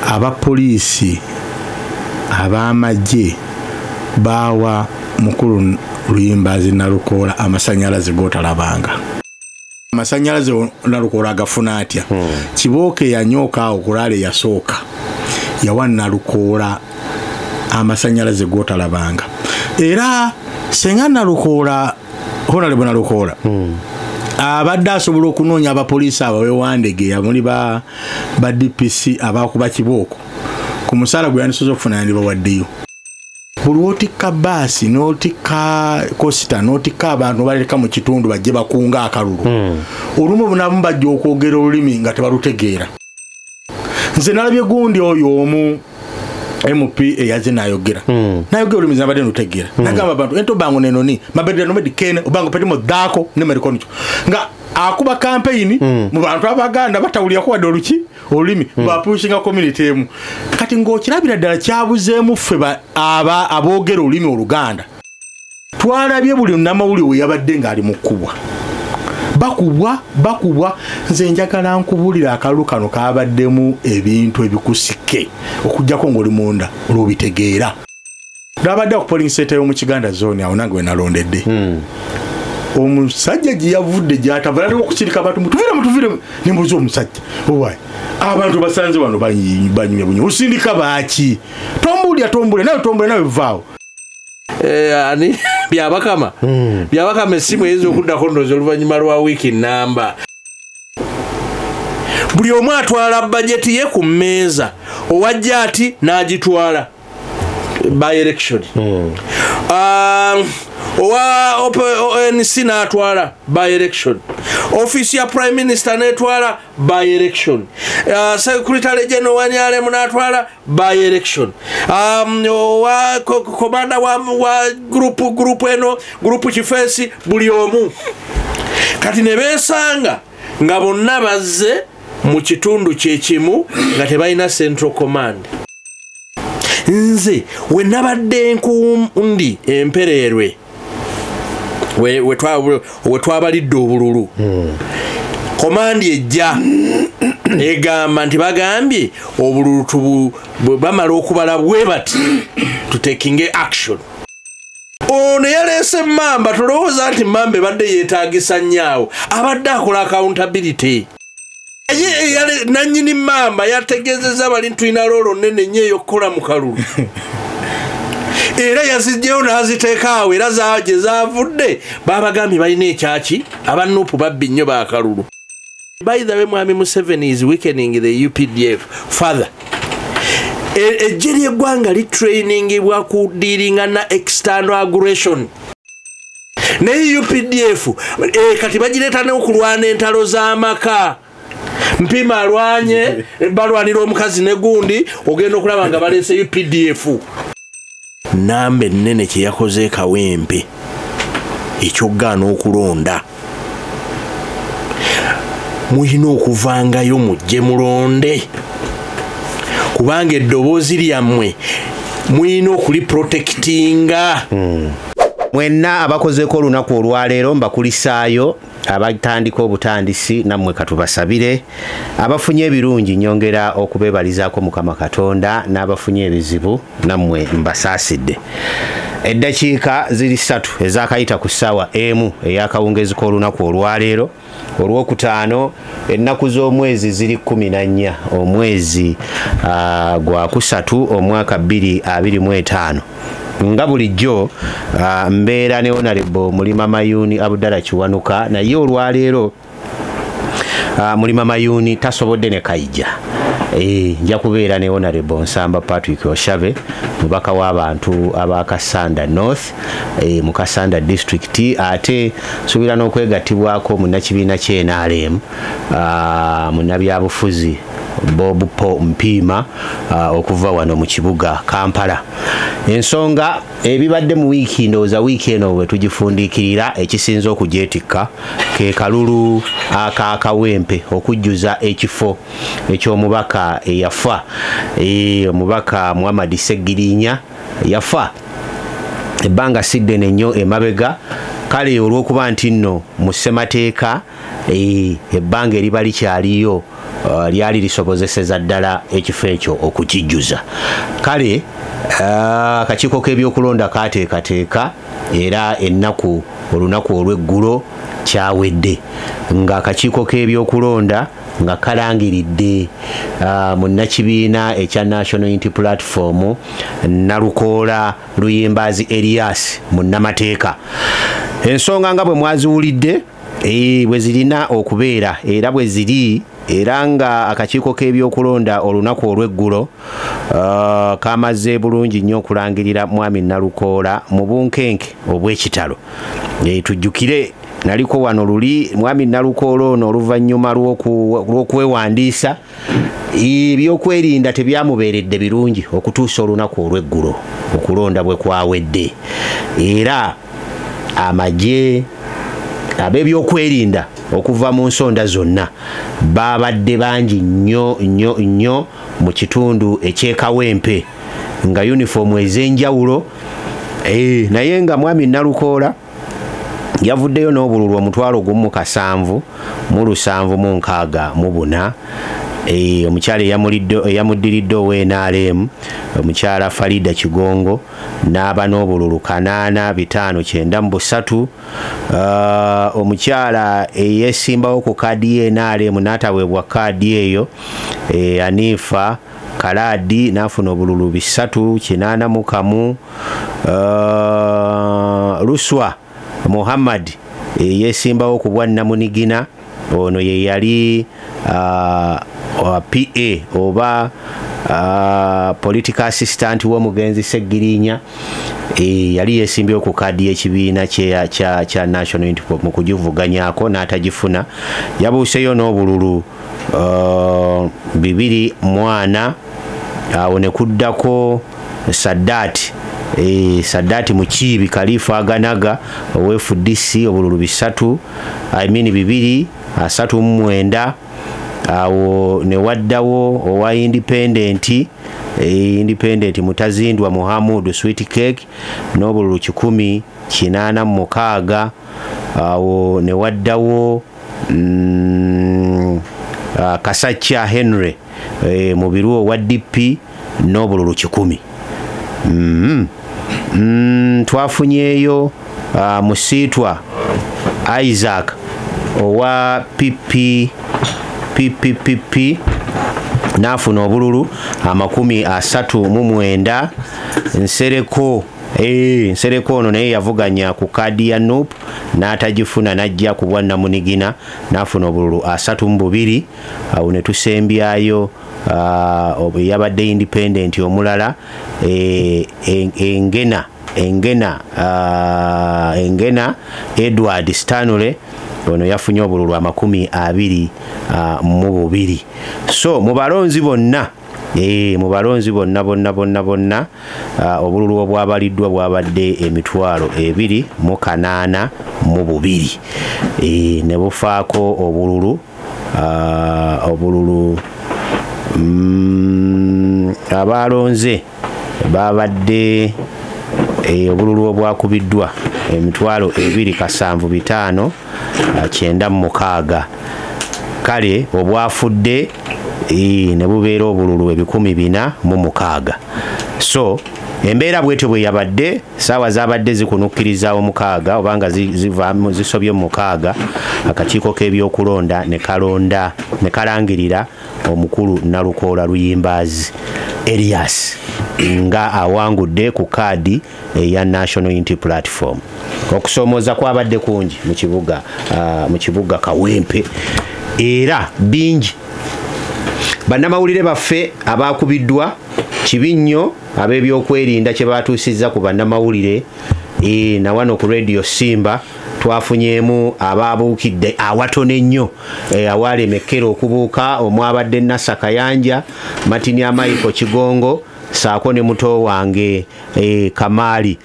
abapoliisi ab'amagye bawa mukulu Luyimbazi Nalukoola amasanyalaze gotalabanga. Amasanyalaze Nalukoola agafuna atya? Kibooke yanyooka okulaale yasooka yawa Nalukoola amasanyalaze gotalabanga. Era senga Nalukoola Honorable Nalukoola abadde asobola okunoonya abapoliisi abawewandegeya muli ba DPC abakuba kibooko ku musaala gwe yandisoza okufuna yandibawaddeyo. Buli otikka baasi n'otikka kosita n'otikka abantu baleka mu kitundu bajje bakunga akalulu olumu bunamu bajja okwogera olulimi nga tebalutegeera. Nze nalabye gundi oyo omu MP eyaze nayogera olulimi zabadde nutegeera nagamba abantu ento bango nenoni mabedde no medikene obango petimo dako ne merikonicho nga akuba campaign mu bantu abaganda batawulya ko wadoluki olulimi ba pushing community emu kati ngo kirabira ddala kyabuzeemu ffe aboogera olulimi oluganda twalabye buli namawuli we yabadde nga ali mukubwa bakubwa nze njagala nkubulira akalulu kano kabaddemu ebintu ebikusike okujjako ng'oli munda olwobitegeera. Nabadde ku polling center y'omu Kiganda zone awo nange we nalondedde omusajja gye yavudde gy'atavala okukirika abantu mutuvire nimbuza omusajja owayi abantu basanze wano banyumya bunyo usindika baaki tombulya nawe vaawo ani byabakama byabakama esimu ezo okuddako ndozo oluvannyuma lwa wiiki namba buli omu atwala bajeti ye ku mmeeza owajja ati n'agitwala by election owa ONC n'atwala by election office ya prime minister n'etwala by election secretary general Wanyalemu n'atwala by election owa commander wa group chifesi buli omu kati ne beesanga nga bonna bazze mu kitundu kyekimu nga tebalina central command. Nze we nabadde nkundi empererwe we twabalidde obululu komandi ejja egamba nti bagambye obululu bamala okubala bwe bati tutekinge action. Ono yaleese Mamba tulowooza nti Mamba ebadde yeetaagisa nnyawo abadde akola accountability. Nannyini Mamba yategeezezza bali ntulina loolo nnene nnyo ey'okukola mu kalulu era yazijjeyo n'aziteeka awo era gye zaavudde babagambye balina ekyaki abanupu babbi nnyo baakalulu. By the way, Mwami Museveni is weakening the UPDF further. Ejje ly'eggwanga litrainingibwa ku dealinga na external aggression ne UPDF kati bagireeta n'okulwana entalo z'amaka. Mpima alwanye balwanira omukazi ne gundi ogenda okulaba nga baleese UPDF. Namba ennene kye yakoze Kawempe ekyogaana okulonda mulina okuvangayo mujje mulonde kubanga eddoboozi lyammwe mulina okuliprotectinga. Mwenna abakozeko olunaku olwaleero mbakulisaayo abatandika obutandisi nammwe katubasabire abafunye ebirungi nyongera okubeebalizaako Mukama Katonda n'abafunye ebizibu nammwe mbasaasidde. Eddakiika ziri 3 ezakayita ku ssaawa emu ey'akawungezi k'olunaku olwaleero olwokutaano ennaku z'omwezi ziri 14 omwezi gwa 3 omwaka 2025. nga bulijjo mbeera ne Honorable Mulima Mayuni Abdallah Kiwanuka naye olwaleero Mulima Mayuni tasobodde ne kayija nja kubeera ne Honorable Nsamba Patrick Oshabe mubaka w'abantu aba Kasanda North mu Kasanda District ate subira n'okwegattibwako munnakibiina ky'NRM munnabyabufuzi Bob Po Mpima okuva wano mu kibuga Kampala. Ensonga ebibadde mu wiiki ndowooza wiiki eno bwe tugifundikirira ekisinza okugyetikka ke kalulu aka Kawempe okujjuza ekifo eky'omubaka eyafa omubaka Muhammad Segirinya yafa ebbanga siddene nnyo emabega kale olw'okuba nti nno mu ssemateeka ebbanga eriba likyaliyo lyali lisobozeseza ddala ekifo ekyo okukijjuza. Kale akakiiko k'ebyokulonda kateekateeka era olunaku olw'eggulo kyawedde nga akakiiko k'ebyokulonda nga kalangiridde munnakibiina ekya National Unity Platform Nalukoola Luyimbazi Erias munnamateeka. Ensonga nga bwe mwaziwulidde bwe zirina okubeera era bwe ziri, era nga akakiiko k'ebyokulonda olunaku olw'eggulo kamaze bulungi nnyo okulangirira mwami Nalukoola mu bunkenke obw'ekitalo. Tujjukire naliko wano luli mwami Nalukoola ono oluvannyuma lw'okwewandiisa ebyokwerinda tebyamubeeredde birungi okutuusa olunaku olw'eggulo okulonda bwe kwawedde, era amagye ab'ebyokwerinda okuva mu nsonda zonna babadde bangi nnyo mu kitundu eky'ekawempe nga yunifoomu ez'enjawulo, naye nga mwami Nalukoola yavuddeyo n'obululu 17,764. Omukyala eyamuddiridde ow'NRM omukyala Farida Kigongo n'aba n'obululu 8,593. Omukyala eyeesimbawo ku kaadi y'NRM n'ataweebwa kaadi eyo Anifa Kaladi n'afuna obululu 381. Luswa Muhammad yeesimbawo ku bwannamunigina, ono ye yali PA oba political assistant w'omugenzi Seggirinya, yali yeesimbyewo ku kaadi y'ekibiina kya National Unity mu kugivuganyako n'atagifuna. Yabuuseyo n'obululu 204. Awo ne kuddako Saddati Mukiibi Khalifa Aganaga ow'FDC obululu 239. Awo ne waddawo owa Independent Mutazindwa Muhammad Sweet Cake n'obululu 186. Awo ne waddawo Kasachya Henry Mubiru owa DP n'obululu 10. Twafunyeeyo Musiitwa Isaac owa PPP n'afuna obululu 39. Nsereko ono naye yavuganya ku kaadi ya NUP n'atagifuna, n'ajja ku bwannamunigina n'afuna obululu 32. Awo ne tusembyayo yabadde independent omulala Engena Edward Stanley, ono yafunye obululu 22. So mu balonzi bonna bonna obululu obwabaliddwa bwabadde 282. Ne bufaako obululu abalonze babadde obululu obwakubiddwa 2,756. Kale obwafudde ne bubeera obululu 4,406. So embeera bwetyo bwe yabadde, saawa zabadde zikunukkiriza 6 obanga zisobye 6. Akakiiko k'ebyokulonda ne kalangirira omukulu Nalukoola Luyimbazi Erias nga awangudde ku kaadi eya National Unity Platform. Okusomooza kwabadde kungi mu kibuga Kawempe era bingi. Bannamawulire baffe abakubiddwa kibi nnyo ab'ebyokwerinda kye batuusizza ku bannamawulire. Na wano ku Radio Simba twafunyeemu abaabuukidde awatono ennyo awalemekera okubuuka, omwabadde Nassa Kayanja, Martin Michael Kigongo, saako ne muto wange Kamali.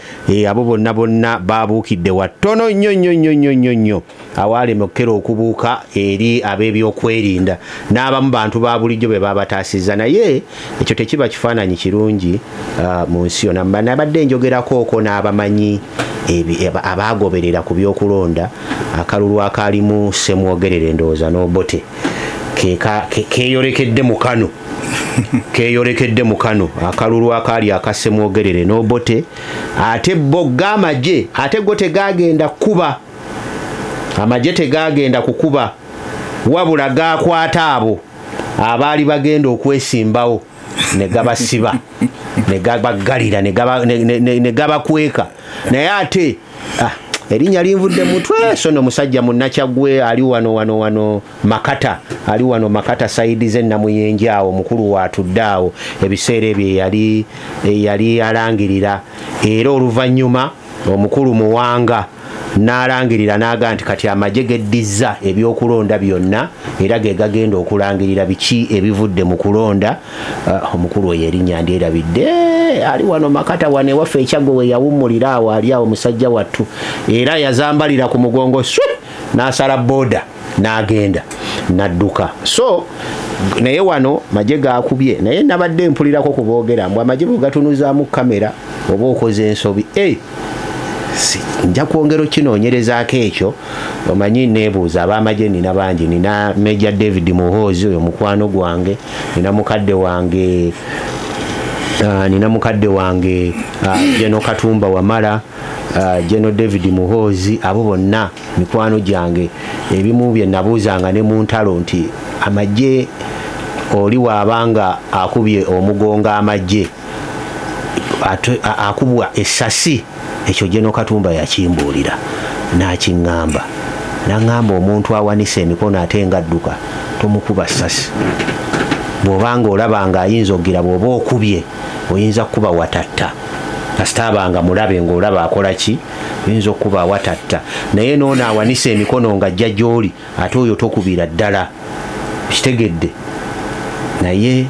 Abo bonna baabuukidde watono nnyo awalemekera okubuuka eri ab'ebyokwerinda n'abamu bantu ba bulijjo be babataasizza. Naye ekyo tekiba kifaananyi kirungi mu nsi yonna. Nabadde njogerako n'abamanyi abaagoberera ku byokulonda akalulu akalimu Ssemwogerere ndowooza n'Obote. keyolekedde mu kano keyolekedde mu kano akalulu akali akasemwogerere n'obote ate bogga amagye ate go tegagenda kuba amagye tegagenda kukuba wabula gakwata abo abaali bagenda okwesimbawo ne gabasiba ne gabagalira ne gabakweka naye ate erinnya linvudde mutwe so n'omusajja munnakyagwe ali wano makata ali wano makata saidi ze namuyenje awo mukulu watudde awo ebiseera ebyo yali alangirira era oluvannyuma omukulu Muwanga n'alangirira n'aga nti kati amagye geddiza ebyokulonda byonna era ge gagenda okulangirira biki ebivudde mu kulonda omukulu oyo erinnya ndyerabidde ali wano makata wane waffe ekyago we yawummulira awo ali awo musajja wattu era yazambalira ku mugongo n'asala boda n'agenda n'adduka so naye wano magye gakubye naye nabadde mpulirako kuboogera mbw amagye bwegatunuzaamu kamera oba okoze ensobi nja kwongera okinoonyerezaako ekyo omanyi neebuuza ab'amagye nina bangi nina Major David Muhoozi oyo mukwano gwange nina mukadde wange General Katumba Wamala General David Muhoozi abo bonna mikwano gyange ebimu bye nabuuzanga ne mu ntalo nti amagye oli waabanga akubye omugonga amagye akubwa essasi ekyo General Katumba yakimbuulira n'akiŋŋamba n'aŋŋamba omuntu awanise emikono ate ngadduka tomukuba ssasi bw'obanga olabanga ayinza okugira bw'oba okubye oyinza kukuba watatta kasitaabanga mulabe ng'olaba akola ki oyinza okukuba watatta naye n'ono awanise emikono nga ajja gy'oli ate oyo tokubira ddala kitegedde naye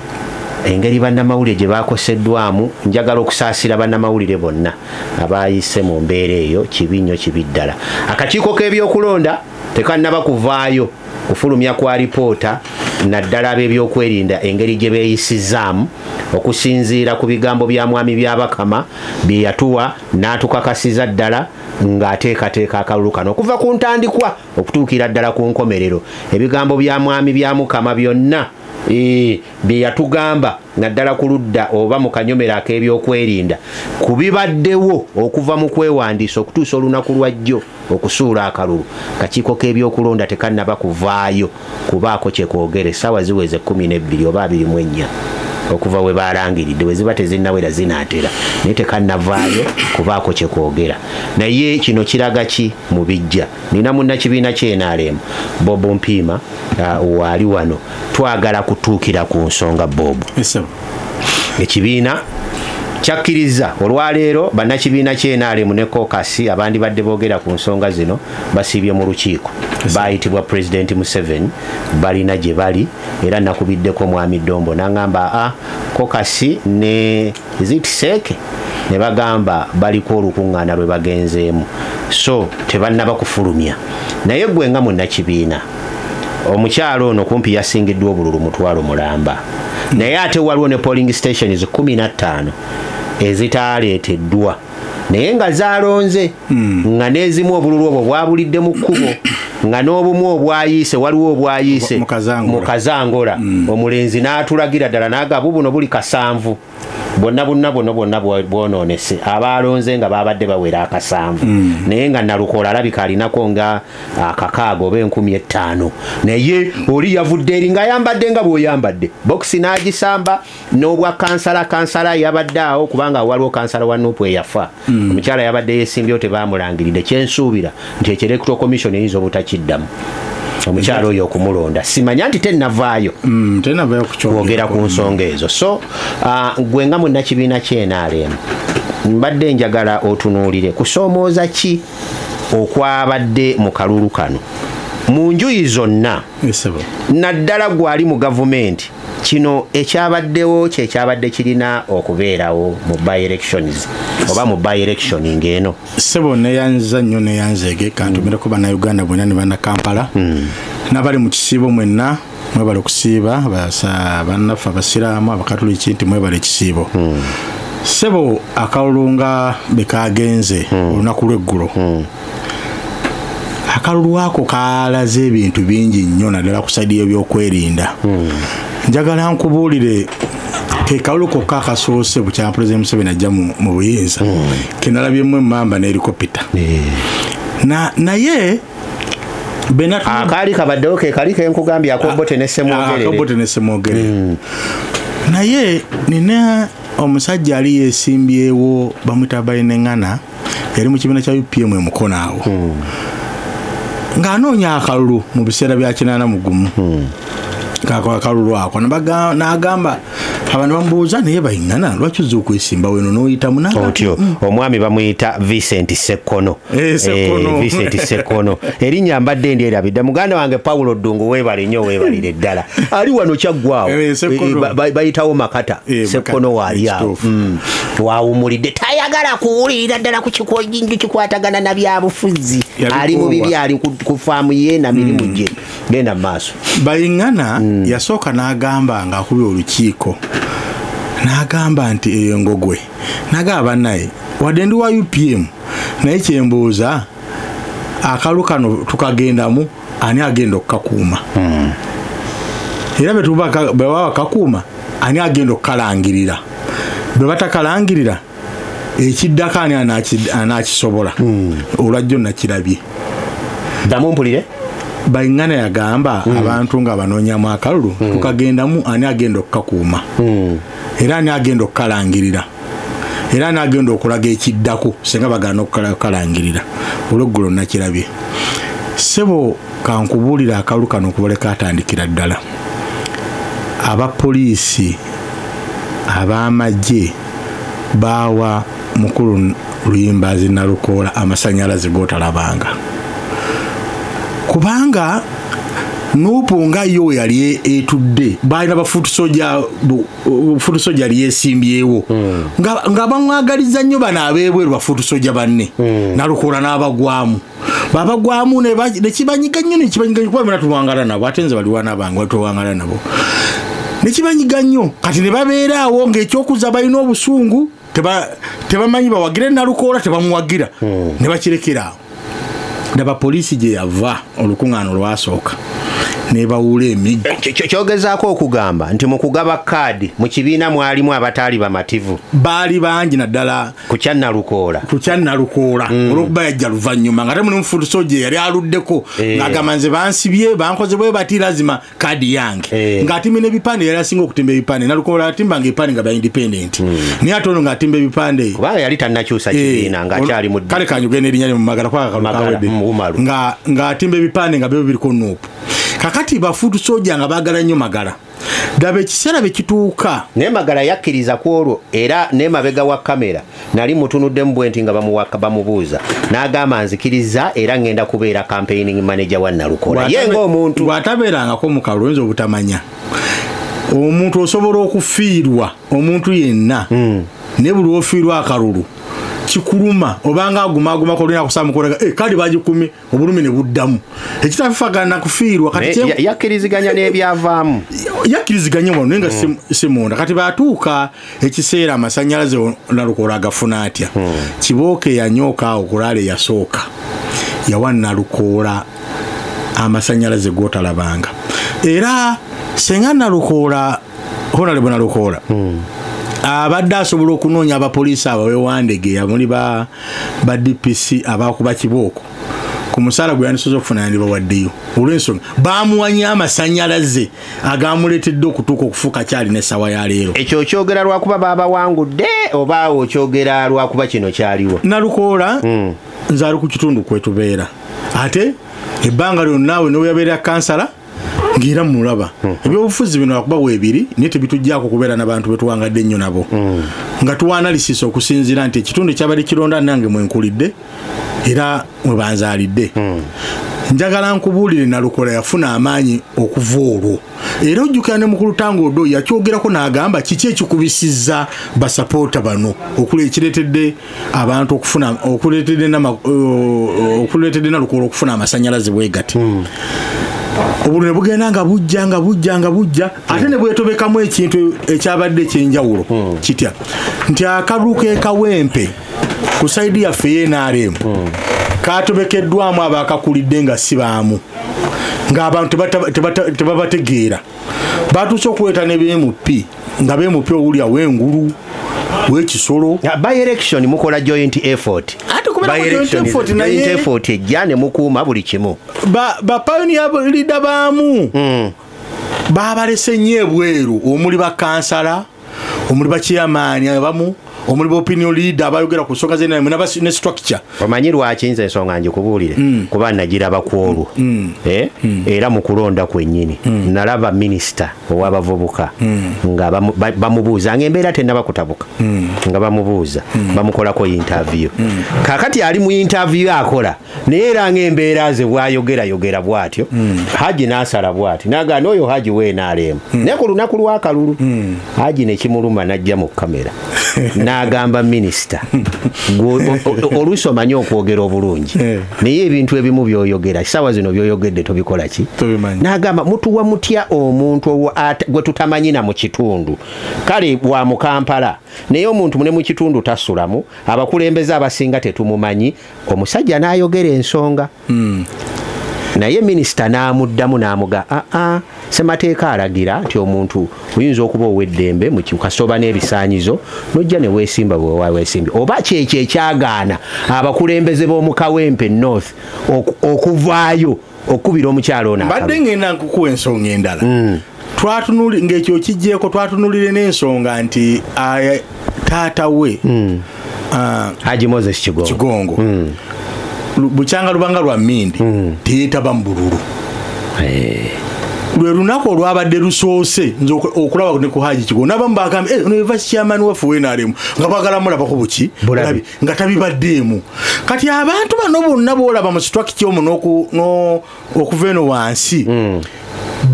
engeri bannamawulire gye bakoseddwamu njagala okusaasira bannamawulire bonna abayise mu mbeera eyo kibi nnyo kibi ddala akakiiko k'ebyokulonda tekannaba kuvaayo kufulumya kwa lipoota naddala ab'ebyokwerinda engeri gye beeyisizaamu okusinziira ku bigambo bya mwami byabakama bye yatuwa n'atukakasiza ddala ng'ateekateeka akalulu kano okuva ku ntandikwa okutuukira ddala ku nkomerero ebigambo bya mwami bya mukama byonna bye yatugamba naddala ku ludda oba mu kanyomero ak'ebyokwerinda kubibaddewo okuva mu kwewandiisa okutuusa olunaku lwajjo okusuula akalulu kakiiko k'ebyokulonda tekannaba kuvaayo kubaako kyekwogere essaawa ziweze 12 oba 24 okuva we balangiridde we ziba tezinnawera zinaatera naye tekannavaayo kubaako kyekwogera naye kino kiraga ki mu bijja nina munnakibiina ky'NRM Bob Mpiima waali wano twagala kutuukira ku nsonga Bob ekibiina kyakkiriza olwaleero bannakibiina ky'NRM ne kokasi abandi badde boogera ku nsonga zino basiibye mu lukiiko baayitibwa President Museveni balina gye bali era nakubiddeko mwami Dombo n'aŋŋamba kokasi ne zitiseeke ne bagamba baliko olukuŋŋaana lwe bagenzeemu so tebannaba kufulumya naye gwe nga munnakibiina omukyalo ono kumpi yasingiddwa obululu mutwalo mulamba naye ate waliwo ne polling stations 15 ezitaaleeteddwa naye nga zaalonze nga n'ezimu obululu obwo bwabulidde mu kkubo nga n'obumu obwayiise waliwo obwayiise mu Kazangola omulenzi n'atulagira ddala n'agaba buno buli 7 bonna bwonoonese abaalonze nga babadde bawera 7 naye nga Nalukola alabika alinako nga 6 oba 15,000 naye oli yavudde eri ng'ayambadde nga bw'oyambadde bokisi n'agisamba n'obwa kansala yabadde awo kubanga waliwo kansala wa Nuupu eyafa omukyala yabadde yeesimbyewo tebaamulangiridde kyensuubira nti Electoral Commission eyinza obutakiddamu omukyalo oyo okumulonda simanya nti tennavaayo kwogera ku nsonga ezo so gwe nga munnakibiina ky'NRM mbadde njagala otunuulire kusoomooza ki okwabadde mu kalulu kano mu njuyi zonna naddala gwali mu gavumenti kino ekyabaddewo kyekyabadde kirina okubeerawo mu by-elections oba mu by-electioning eno sebo neyanza nnyo neyanzege kantumireko bannayuganda bonna ne bannakampala n'abali mu kisiibo mwenna mwebale okusiiba bannaffe abasiraamu abakatuliki nti mwebale ekisiibo sebo akalulu nga bekagenze olunaku lw'eggulo akalulu ako kalaze ebintu bingi nnyo naddala ku saidi y'ebyokwerinda. Njagala nkubuulire ke kalulu kokka akasoose bukya President Museveni ajja mu buyinza kenalabyemu emmamba ne helikopita naye akali kabaddewo ke kali kenkugambye akobote ne Ssemwogerere naye nina omusajja ali yeesimbyewo bamwita Bainengana yali mu kibiina kya UPM emukono awo ng'anoonya akalulu mu biseera bya 81 akalulu ako n'agamba abantu bamubuuza naye Baingana lwaki ozza okwesimba weno n'oyitamu otyo omwami bamuyita Vincent Ssekkono Vincent Ssekkono erinnya mbadde ndyerabidde muganda wange Paulo Ddungu weebale nnyo weebalire ddala ali wano kyaggwawo bayitawo Makata Ssekkono waali awo wawumulidde tayagala kuwulirira ddala ku kikwatagana na byabufuzi ali mu bibi ali ku faamu ye na mirimu gye genda mu maaso. Baingana yasooka n'agamba ng'akubye olukiiko n'agamba nti eyo ngogwe n'agamba naye wadde ndi wa UPM naye kyembuuza akalu kano tukagendamu ani agenda okukakuuma era bwe baba kakuuma ani agenda okukalangirira bwe batakalangirira ekiddako ani anaakisobola olwajjo nakirabye ddamu mpulire. Baingana yagamba abantu nga banoonyamu akalulu tukagendamu ani agenda okukakuuma era ani agenda okukalangirira era ani agenda okulaga ekiddako singa bagaana okukalangirira olweggulo nakirabye. Ssebo kankubuulira akalulu kano okubaleka atandikira ddala abapoliisi ab'amagye baawa mukulu Luyimbazi Nalukoola amasannyalaze g'otalabanga kubanga Nuupu nga yo yali etudde balina bafuutu soja yali yeesimbyewo nga bamwagaliza nnyo bano abeebweru bafuutu soja banne Nalukoola n'abagwamu babagwamu ne kibanyiga nnyo kuba bena tuwangala nabo ate nze baliwa n'abange tuwangala nabo ne kibanyiga nnyo kati ne babeeraawo ng'ekyokuza balina obusungu tebamanyi bawagire Nalukoola tebamuwagira ne bakirekeraawo. Ndaba poliisi gye yava olukuŋŋaano lwasooka ne bawuula emiggo. Kyogezaako okugamba nti mu kugaba kaadi mu kibiina mwalimu abataali bamativu baali bangi naddala ku kya Nalukoola olw'okuba yajja luvannyuma nga ate muli mufuutu soja yali aluddeko ng'agamba nze bansibye bankoze bwe bati lazima kaadi yange ng'atimba n'ebipande yali asinga okutimba ebipande Nalukoola atimbanga ebipande nga ba independent naye ate ono ng'atimba ebipande kubanga yali tannakyusa kibiina ng'akyali mu kale kanyugenda erinnya lye mu magala kwakakawedde ng'atimba ebipande nga byo biriko Nuupu. Kakati bafuutu soja nga baagala nnyo Magala daba ekiseera bye kituuka naye Magala yakkiriza ku olwo era n'emabega wa kamera nali mutunuddemu bwenti nga bamubuuza n'agamba nzikiriza era ngenda kubeera campaigning manager wa Nalukoola ye ng'omuntu bw'atabeerangako mu kalulu oyinza obutamanya omuntu osobola okufiirwa omuntu yenna ne buli ofiirwa akalulu kikuluma obanga agumaguma ko lina kusama kolega kali bagikumye obulumi ne buddamu ekitafagana kufiirwa kati yakkiriziganya n'ebyavaamu yakkiriziganya wano nga simunda kati batuuka ekiseera amasannyalaze Nalukoola agafuna atya Kibooke yanyooka okulaale yasooka yawa Nalukoola amasannyalaze g'otalabanga era senga Nalukoola Honorable Nalukoola abadde asobola okunoonya abapoliisi abawewandegeya muli ba DPC abakuba kibooko ku musaala gwe yandisoza okufuna yandibawaddeyo olw'ensonga baamuwanya amasannyalaze agamuleetedde okutuuka okufuuka kyali n'essawa ya leero. Ekyo okyogera lwakuba baabawangudde oba okyogera lwakuba kino kyaliwo? Nalukoola nze ali ku kitundu kwetubeera ate ebbanga lyonnaawe neweyabeera kansala ngira mulaba ebyobufuzi bino akuba weebiri naye tebitujjaako kubeera n'abantu betuwangadde ennyo nabo nga tuwanalisisa okusinziira nti ekitundu kyabadde kironda nange mwenkulidde era mwe banzaalidde. Njagala nkubuulire Nalukoola yafuna amaanyi okuva olwo era ojjukira ne mukulu Tango Odo yakyogerako n'agamba kiki ekikubisizza basapoota bano ekireetedde abantu okufuna okuleetedde Nalukoola okufuna amasannyalaze bwe gati obululu ne bugenda nga bujja ate ne bwetobekamu ekintu ekyabadde ekyenjawulo kitya nti akalulu k'ekawempe ku saidi yaffe y'NRM katobekeddwamu abakakulidde nga sibaamu ng'abantu tebabategeera batuuse okuleeta ne BMP nga BMP owulya w'engulu w'ekisolo by election mukola joint effort joint effort ejja ne mukuuma buli kimu bapioneer leader baamu baabalese nnyo ebweru omuli bakansala omuli bachairman abamu omuli opinion leader abayogera ku nsonga zena ne structure omanyi lwaki nze ensonga njikubuulire kuba nagiraba ku olwo era mu kulonda kwennyini nalaba minisita ow'abavubuka nga bamubuuza ng'embeera tennaba kutabuka nga bamubuuza bamukolako interview kaakati ali mu interview akola naye era ng'embeera ze bw'ayogerayogera bw'atyo Haji n'asala bw'ati n'agamba n'oyo Haji weenaaleemu naye ku lunaku lw'akalulu Haji ne kimuluma n'ajja mu kamera n'agamba minisita oluusi omanyi okwogera obulungi naye ebintu ebimu by'oyogera ssaawa zino by'oyogedde tobikola ki n'agamba mutuwa mutya omuntu gwe tutamanyi na mu kitundu kale wa mu Kampala naye omuntu ne mu kitundu tasulamu abakulembeze abasinga tetumumanyi omusajja n'ayogera ensonga naye minisita n'amuddamu n'amuga ssemateeka alagira nti omuntu oyinza okuba ow'eddembe mu kasoba n'ebisaanyizo n'ojja ne weesimba bwe weesimbye oba kyekyo ekyagaana abakulembeze b'omu Kawempe North okuvaayo okubira omukyalo ono mbadde ngenda nkukuwa ensonga endala ng'ekyo kijjeeko twatunulire n'ensonga nti taata we Haji Moses Kigongo bukyanga lubanga lwa Mmindi teyeetaba mu bululu lwe lunaku olwabadde lusoose nze okulaba ne ku Haji Kigongo n'abamu bagambye ono vice chairman waffe weenaalemu nga baagala mulabako buki nga tabibaddeemu kati abantu bano bonna boolaba mu structure omu okuva eno wansi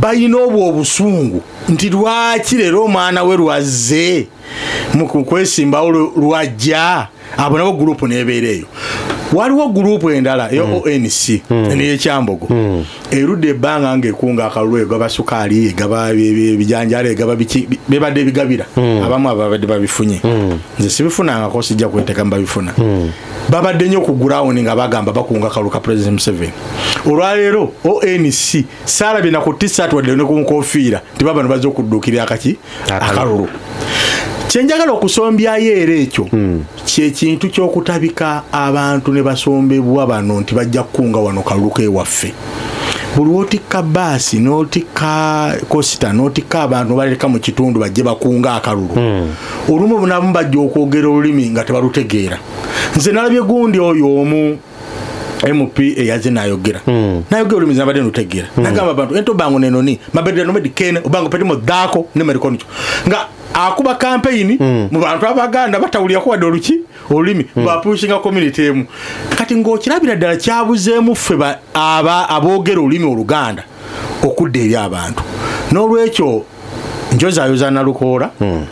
bayina obwo obusungu nti lwaki leero omwana we lwazze mu kwesimbawo lwajja abo nabo gurupu n'ebeera eyo waliwo gurupu endala eyo ONC n'ekyambogo erudde ebbanga ng'ekunga akalulu egaba sukaali egaba ebijanjalo egaba bebadde ebigabira abamu ababadde babifunye nze sibifunangako sijja kweteeka mbabifuna babadde nnyo ku gurawundi nga bagamba bakunga akalulu ka President Museveni olwaleero ONC saalabye na ku tisat wadde ne ku nkofiira tibaba bazze okudduukira akalulu kyenjagala okusombyayo era ekyo kyekintu ky'okutabika abantu ne basombebwa bano nti bajja kukunga wano kalulu ewaffe buli otikka baasi n'otikka kosita n'otikka abantu baleka mu kitundu bajje bakunga akalulu olumu bunamu bajja okwogera olulimi nga tebalutegeera nze nalabye gundi oyo omu MP eyaze nayogera olulimi nabadde nutegeera nagamba abantu ento bango nenoni mabedde no medikene obango petimo dako ne merikonicho nga akuba campaign mu bantu abaganda batawulya kwa doluki olulimi bapushinga community emu kati ng'okirabira ddala kyabuzeemu ffe aboogera olulimi oluganda okudda eri abantu n'olwekyo njozaayoza Nalukoola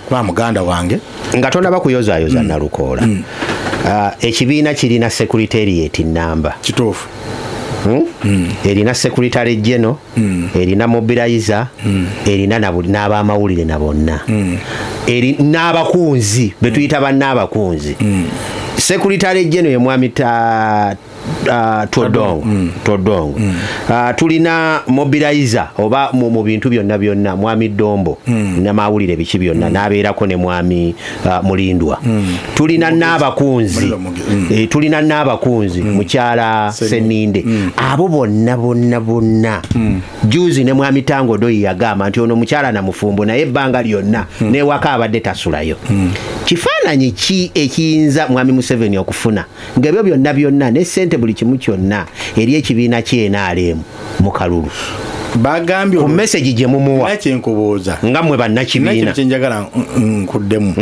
kuba muganda wange nga tonaba kuyozaayoza Nalukoola ekibiina kirina secretariat namba kituufu erina secretary general erina mobilizer erina n'abamawulire na bonna n'abakunzi betuyita bannaabakunzi secretary general ye mwami Todongo tulina mobilizer oba mu bintu byonna mwami Dombo n'amawulire biki byonna n'abeerako ne mwami Mulindwa tulina n'abakunzi mukyala Seninde abo bonna juzi ne mwami Tango Doyi yagamba nti ono mukyala na mufumbo naye ebbanga lyonna n'ewaka abadde tasulayo kifaananyi ki ekiyinza mwami Museveni okufuna ng'ebyo byonna ne ssente buli kimu kyonna eri ekibiina ky'enaalemu mu kalulu bagambye ku message gye mumuwa nakyenkubooza nga mwe bannakibiina kyenjagala nkuddemu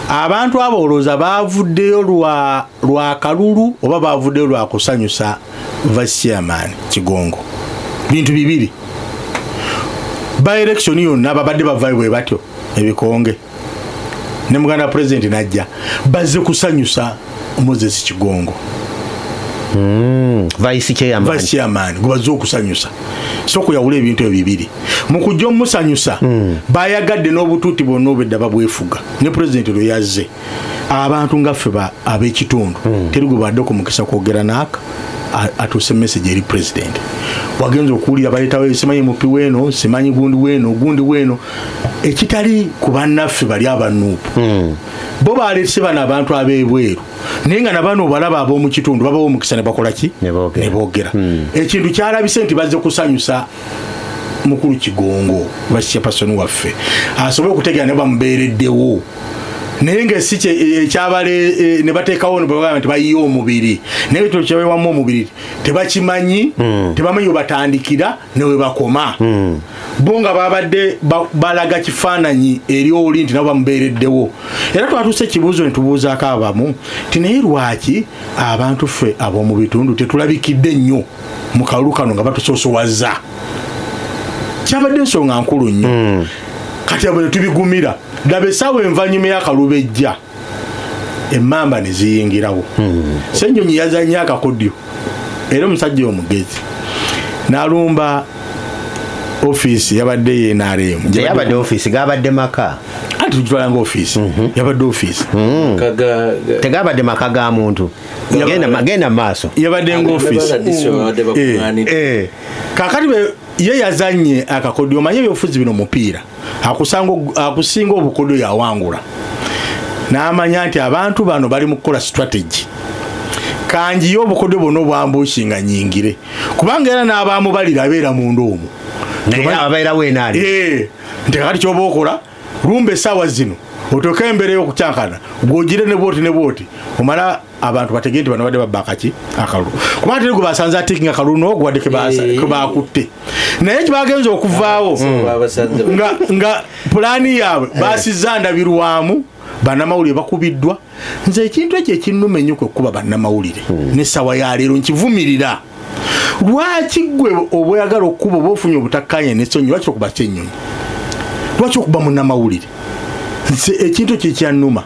abantu abo olowooza baavuddeyo lwa kalulu oba baavuddeyo lwa kusanyusa vice chairman Kigongo bintu bibiri by election yonna babadde bavaayo bwe batyo ebikonge ne muganda president najja bazze kusanyusa Moses Kigongo vice chairman gubazze okusanyusa so kuyawula ebintu ebyo bibiri mu kujja omusanyusa bayagadde n'obutuuti bonna obwedda babwefuga ne president lwe yazze abantu ngaffe ab'ekitundu teri gwe badde ku mukisa kwogera naaka atuuse message eri president wagenza okuwulira baleetawo simanyi mupi weeno simanyi gundi weeno ekitali ku bannaffe bali abanuupu bo baleese bano abantu ab'ebweru naye nga nabano obalaba ab'omu kitundu babawo omukisa ne bakola ki ne boogera ekintu kyalabise nti bazze kusanyusa mukulu Kigongo bashyapasoni waffe asobole okutegera ne bamubeereddewo naye ng'esi ekyabale ne bateekawo nti bayiye omubiri naye ekyo kyawewamu omubiri tebakimanyi tebamanyi webatandikira ne we bakoma bo nga babadde balaga kifaananyi eri oli nti nabo bamubeereddewo era twatuuse ekibuuzo ne tubuuzaako abamu nti naye lwaki abantu ffe ab'omu bitundu tetulabikidde nnyo mu kalulu kano nga batusoosowaza kyabadde ensonga nkulu nnyo kati abo ne tubigumira daba essaawa envannyuma y'akalubejja emmamba ne ziyingirawo Ssennyonyi yazannye akakodyo era omusajja omugezi n'alumba ofiisi yabadde yenaremu yabadde ofiisi gabadde maka anti tugitwalanga ofiisi yabadde ofiisi tegabadde maka ga muntu genda maaso yabadde ng'ofiisi kakati ye yazanye akakodyo omanye ebyobufuzi bino mupiira akusinga obukodyo yawangula n'amanya nti abantu bano bali mu kukola strategy kanjiyo obukodyo bwonna obwambushinga nyingire kubanga era n'abaamubalira abeera munda omwo nti kakati kyoba okola lumba essaawa zino otoka embera y'okukyankana gwogire ne bwoti omala abantu bategee nti bano badde babba akaki akalulu kubanga teri gwe basanze atikinga akalulu n'ogwadde ke bakutte naye kibagenza okuvaawo nga pulaani yaabwe basizza ndabirwamu bannamawulire bakubiddwa nze ekintu ekyo ekinnuma ennyo kwe kuba bannamawulire n'essawa ya leero nkivumirira lwaki gwe obweyagala okuba oba ofunye obutakkanya n'essonyi lwaki okuba Ssennyonyi lwaki okuba munnamawulire ekintu ekyo ekyannuma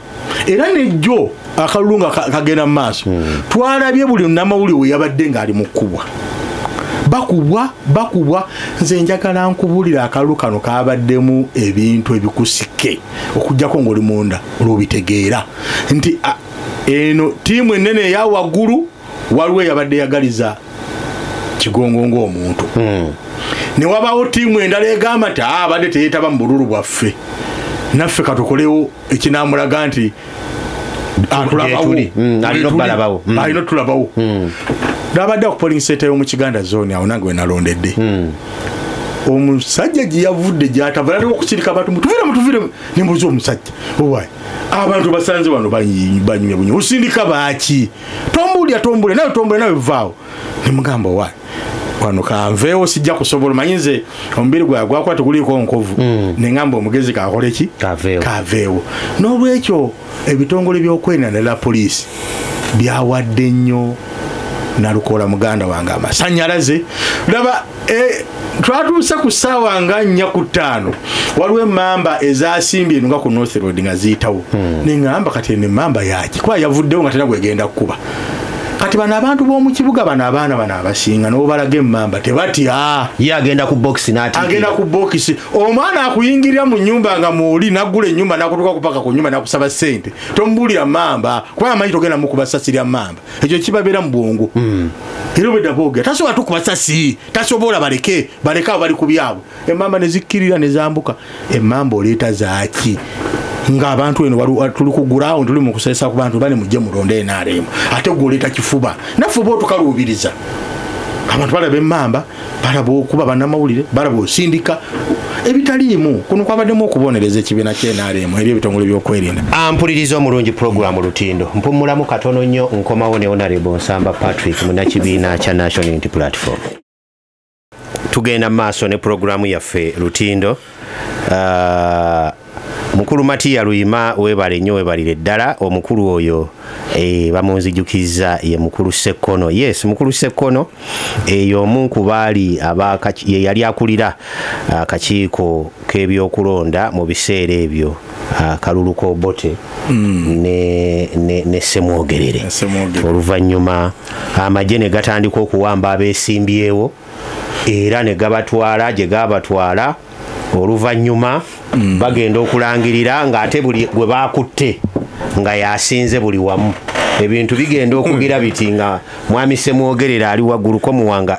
era nejjo akalulu nga kagenda mu maaso twalabye buli munnamawulire we yabadde ng'ali mu kkubwa bakubwa nze njagala nkubulira akalulu kano kabaddemu ebintu ebikusike okujjako ng'oli munda olw'obitegeera nti eno tiimu ennene eya waggulu waliwo eyabadde yagaliza Kigongo ng'omuntu ne wabaawo tiimu endala egamba nti abadde teyeetaba mu bululu bwaffe naffe katukolewo ekinamulaga nti alina otulabawo nabadde ku polling center y'omu Kiganda zone awo nange we nalondedde omusajja gye yavudde gyatava nali okusirika abantu mutuviremu nembuuza omusajja owayi abantu basanze wano banyumya bunyumya osindika baaki tombulya nawe vaawo nemugamba owayi wano kanveewo sijja kusobola manyi nze omubiri gwawe gwakuba teguliiko nkovu neŋŋamba omugezi kakole ki kaveewo n'olwekyo ebitongole by'okwenanira poliisi byawadde nnyo Nalukoola muganda wange amasanyalaze laba twatuuse ku ssaawa nga 4:05 waliwo emmamba ezasimbye nga ku North Road nga ziyitawo neŋŋamba kati eno emmamba yaki kuba yavuddewo nga tena gwegenda kkuba kati bano abantu b'omu kibuga bano abaana bano abasinga n'obo balaga emmamba tebatya ye agenda ku bokisi agenda ku bokisi omwana akuyingirira mu nnyumba nga muoli naggula ennyumba nakutuka kupaka ku nnyumba nakusaba ssente tomubuulira mmamba kuba amanyi togenda mukuba ssasi lya mmamba ekyo kibabeera mu bwongo era obwedda boogera tasobola tukuba ssasi tasobola baleke abo bali ku byabwe emmamba ne zikkirira ne zambuka emmamba oleeta zaaki ng'abantu eno tuli ku ground tuli mu kusesa ku bantu bali mujje mulonde NRM ate gwoleta kifuba naffe bo tukaluubiriza abantu balaba emmamba balaba okuba bannamawulire balaba osindika ebitaliimu kuno kwabaddemu okubonereza ekibiina ky'NRM eri ebitongole by'okwerinda. Ampuliriza omulungi pulogulaamu Lutindo mpumulamu katono nnyo nkomawo ne Honorable Nsamba Patrick munnakibiina kya National Unity Platform. Tugenda maaso ne pulogulaamu yaffe Lutindo. Mukulu Matiya Luyima webale nnyo webalire ddala omukulu oyo bamunzijukiza ye mukulu Ssekkono. Yes, mukulu Ssekkono y'omu ku baali ye yali akulira akakiiko k'ebyokulonda mu biseera ebyo Kalulu Kobote ne Ssemwogerere. Oluvannyuma amagye ne gatandika okuwamba abeesimbyewo era ne gabatwala gye gabatwala oluvannyuma bagenda okulangirira ng'ate buli gwe baakutte nga yasinze buli wamu ebintu bigenda okugira biti nga mwami Semwogerera ali waggulu ko muwanga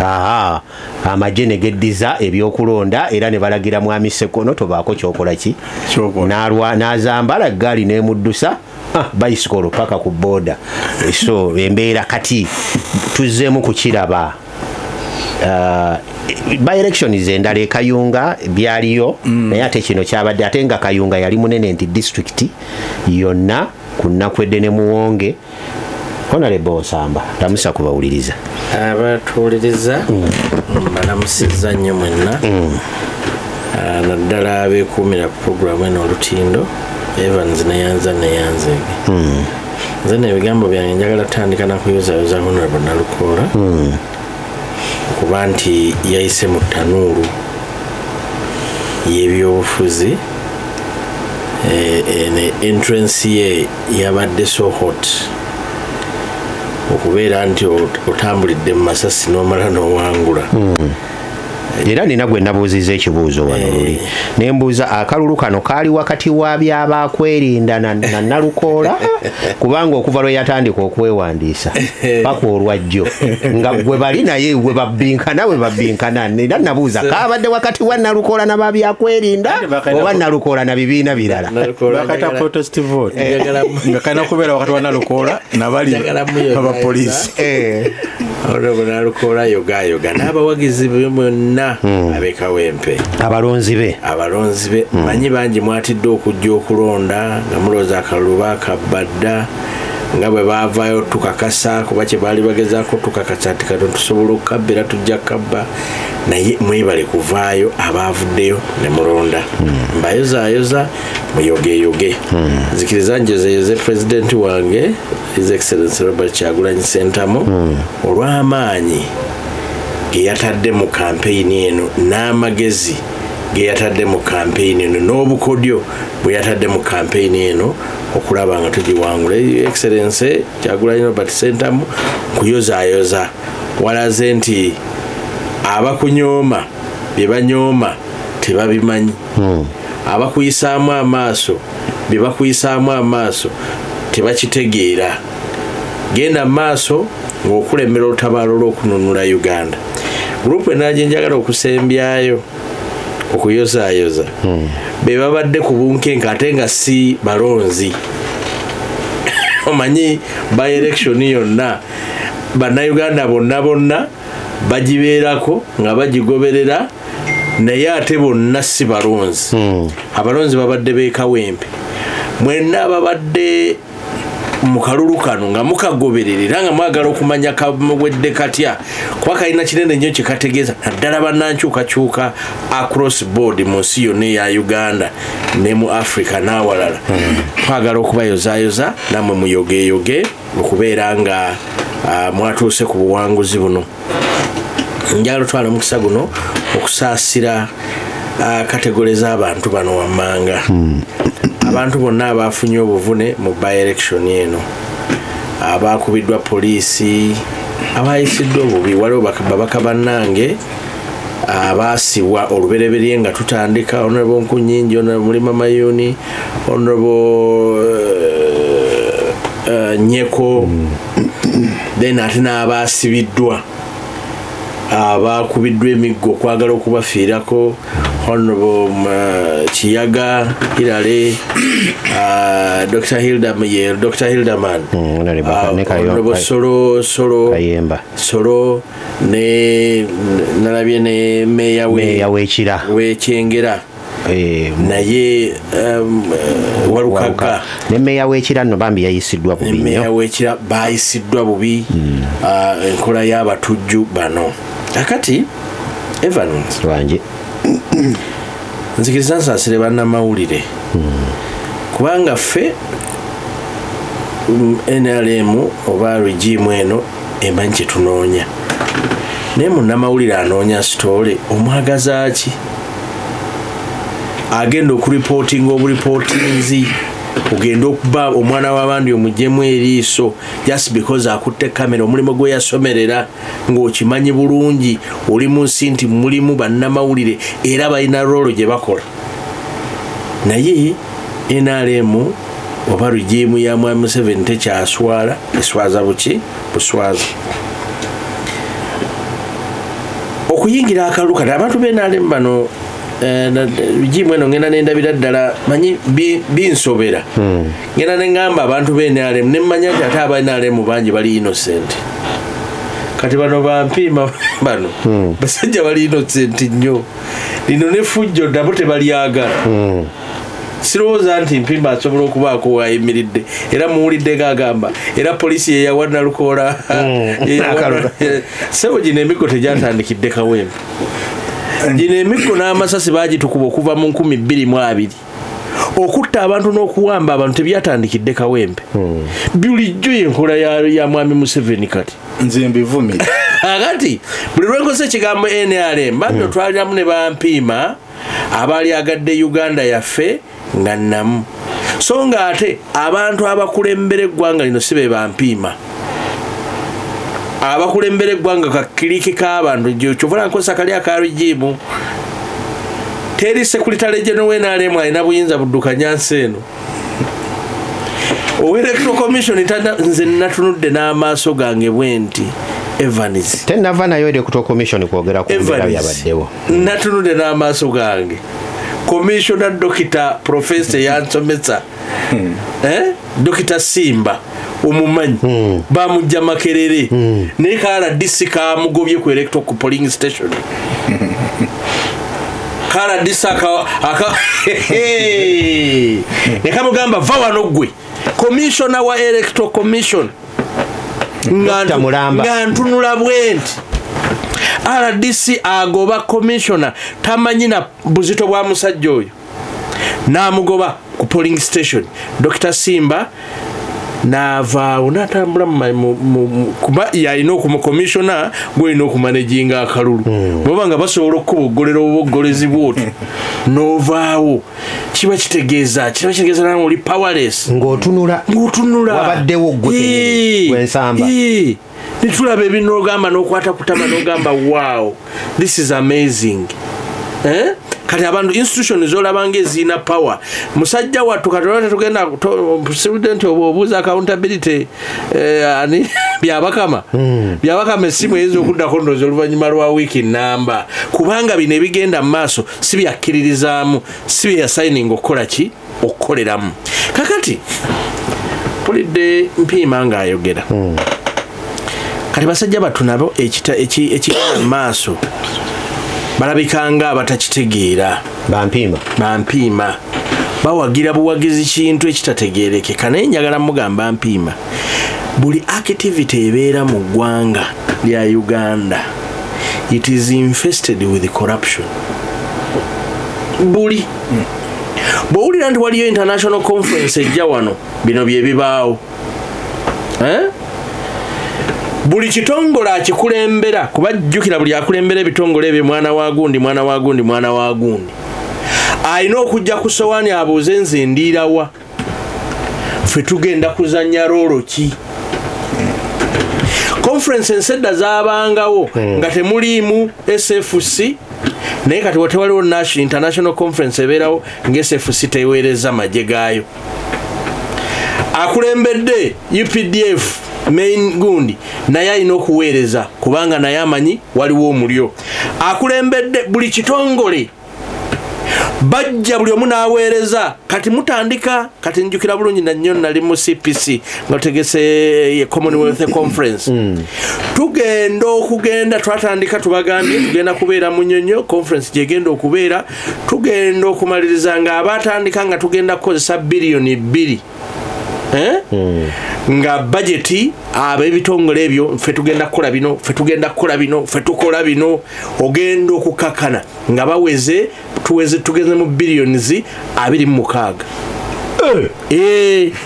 aha amagye ne geddiza ebyokulonda era ne balagira mwami Ssekono tobaako kyokola ki n'azambala eggaali n'emuddusa bicycle paka ku boda so embeera kati tuzzeemu kukiraba by elections endala Kayunga byaliyo naye ate kino kyabadde ate nga Kayunga yali munene nti district yonna ku nnaku edde ne Muwonge Honorable Nsamba tamusa kubawuliriza abatuwuliriza balamusizza nnyo mwenna naddala abeekuumira programu eno olutindo Evans neyanze nze n'ebigambo byange njagala tandika nakuyuzayoza Honorable Nalukoola kuba nti yayise mu ttanuulu y'ebyobufuzi entrance ye yabadde so hot okubeera nti otambulidde mu masasi n'omala n'owangula era nina gwe nabuuziza ekibuuzo wano luli nembuuza akalulu kano kaali wakati wa byabaakwerinda na Nalukoola kubanga okuva lwe yatandika okwewandiisa paka olwajjo nga gwe bali naye we babbinkana era nabuuza kaabadde wakati wa Nalukoola n'ababyakwerinda oba Nalukoola na bibiina birala bakata protest vote nga kana kubeera wakati wa Nalukoola nabali abapoliisi Nalukoola yogayoga n'abawagizi bonna abekawempe abalonzi be manyi bangi mwatidde okujja okulonda nga mulooza akalulu baakabbadda nga bwe baavaayo tukakasa kuba kye baali bagezaako tukakasa ati kati tusobola okukabba era tujja kabba naye mwebale kuvaayo abaavuddeyo ne mulonda mbayozaayoza muyogeeyoge nzikiriza njozeyoze pulezidenti wange His Excellency Robert Kyagulanyi Ssentamu olw'amaanyi ge yatadde mu kampeyini eno n'amagezi ge yatadde mu kampeyini eno n'obukodyo bwe yatadde mu kampeyini eno okulaba nga tugiwangula. Excellency Kyagulanyi Robert Ssentamu kuyozaayoza walaze nti abakunyooma bye banyooma tebabimanyi abakuyisaamu amaaso bye bakuyisaamu amaaso tebakitegeera. Genda maaso ng'okulembera olutabaalo lw'okununula Uganda. Gurupu enagi njagala okusembyayo okuyozaayoza be babadde ku bunkenke ate nga si balonzi omanyi by election yonna bannayuganda bonna bagibeerako nga bagigoberera naye ate bonna si balonzi. Abalonzi babadde beekawempe mwenna babadde mu kalulu kano nga mukagoberera nga mwagala okumanya kamuwedde katya kuba kalina kinene nnyo kyekategeeza naddala bannankyukakyuka across board mu nsi yonna eya Uganda ne mu Africa n'awalala twagala okubayozaayoza nammwe muyogeeyoge okubeera nga mwatuuse ku buwanguzi buno. Njagala otwala omukisa guno okusaasira kategole z'abantu bano wammanga abantu bonna abafunye obuvune mu by-election eno abakubiddwa poliisi abayisiddwa obubi waliwo babaka bannange abaasibwa olubereberye nga tutandika Honorable Nkunyingi, Honorable Mulima Mayuni, Honorable Nyeko then ate n'abaasibiddwa abakubiddwa emiggo okwagala okubafiirako Honorable Kiyaga Hilale, Dr. Hildaman, Honorable Solo ne nalabye ne Meya Wekyengera naye Walukaga ne Meya Wekira no bambi yayisiddwa bubi nnyo. Meya Wekira bayisiddwa bubi enkola y'abatujju bano. Akati Evans wange nzikiriza nsaasire bannamawulire kubanga ffe NRM oba regime eno emanyi kye tunoonya naye munnamawulire anoonya sitoole omwagaza ki agenda okuripootinga oburipootinzi ogenda okuba omwana w'abandi omuggyemu eriiso just because akutte kamera omulimu gwe yasomerera ng'okimanyi bulungi oli mu nsi nti mulimu bannamawulire era balina roolo gye bakola naye NRM oba regimu ya mwami Museveni tekyaswala eswaza buki buswaza okuyingira akalulu kati abantu b'NRM bano regimu eno ngenda nendabira ddala manyi binsobera ngenda nengamba abantu b'NRM nemmanya nti ate aba NRM bangi bali innocent kati bano bampiima bano basajja bali innocent nnyo lino ne fujjo nabo tebalyagala sirowooza nti Mpimba asobola okubaako wayimiridde era muwulidde gagamba era poliisi yeyawa Nalukoola sebo gino emiggo tegyatandikidde Kawempe gino emiggo n'amasasi bagitukuba okuva mu 2020 okutta abantu n'okuwamba abantu tebyatandikidde Kawempe bulijjo yenkola ya mwami Museveni kati nze mbivumira agati buli lwenkoze ekigambo NRM bano twaliramu ne bampiima abaali agadde Uganda yaffe nga namu so nga ate abantu abakulembera eggwanga lino si be bampiima abakulembera eggwanga kakiriki k'abantu kyovula nkosa kali akaregimu teri Secretary General w'NRM alina buyinza buddukanya nsi eno Electoral Commission nze natunudde n'amaaso gange bwenti Evans tenava nayo Electoral Commission kwogera ku mbeera yabaddewo natunudde n'amaaso gange Commissioner Dr. Professor Yansomesa Dr. Simba umumanyi bamujja Makerere ne kala DC kamugobye ku electoral polling station kala DC aka ne kamugamba va wano gwe Commissioner wa Electoral Commission ngantunula bwenti RDC agoba commissioner tamanyi na buzito bwa musajja oyo namugoba ku polling station Dr. Simba nava unatambula kuba yalina okumukomishona gwalina okumanaginga akalulu bwobanga basobola okukubogolera obugolezi bwoti novaawo kiba kitegeeza nawe oli powerless ng'otunula wabaddewo gwensamba nitulaba ebintu n'ogamba n'okwata kutama n'ogamba wow this is amazing kati abantu institution zolabanga ezina power musajja wattu katolate tugenda president obuuza accountability ani byabakama essimu eyinza okuddako ndoozi oluvannyuma lwa wiiki namba kubanga bino ebigenda mu maaso si byakkiririzaamu si byeyasayininga okukola ki okukoleramu kakati pulidde Mpimba ng'ayogera kati basajja battu nabo ekigenda mu maaso balabikanga abatakitegeera bampiima bawagira buwagizi kintu ekitategeerekeka naye njagala mugamba Mpimba buli activity ebeera mu ggwanga lya Uganda it is infested with corruption buli bw'owulira nti waliyo international conference ejja wano bino bye bibaawo buli kitongole akikulembera kuba jjukira buli akulembera ebitongole ebyo mwana wa gundi alina okujja ku sowaani abuuze nze ndiirawa ffe tugenda kuzannya roolo ki conference ensedda zaabangawo nga temuliimu SFC naye kati watewaliwo international conference ebeerawo nga SFC teweereza magye gaayo akulembedde UPDF main gundi naye alina okuweereza kubanga naye amanyi waliwo omulyo akulembedde buli kitongole bajja buli omu n'aweereza kati mutandika kati njukira bulungi nnyo nali mu CPC nga tutegese Commonwealth Conference tugenda twatandika tubagambye tugenda kubeera mu Nnyonyo conference gyegenda okubeera tugenda okumaliriza nga abatandika nga tugenda kukozesa biliyoni 2 nga budgeti ab'ebitongole ebyo ffe tugenda kukola bino ffe tukola bino ogenda okukakana nga tugeze mu biliyoni 26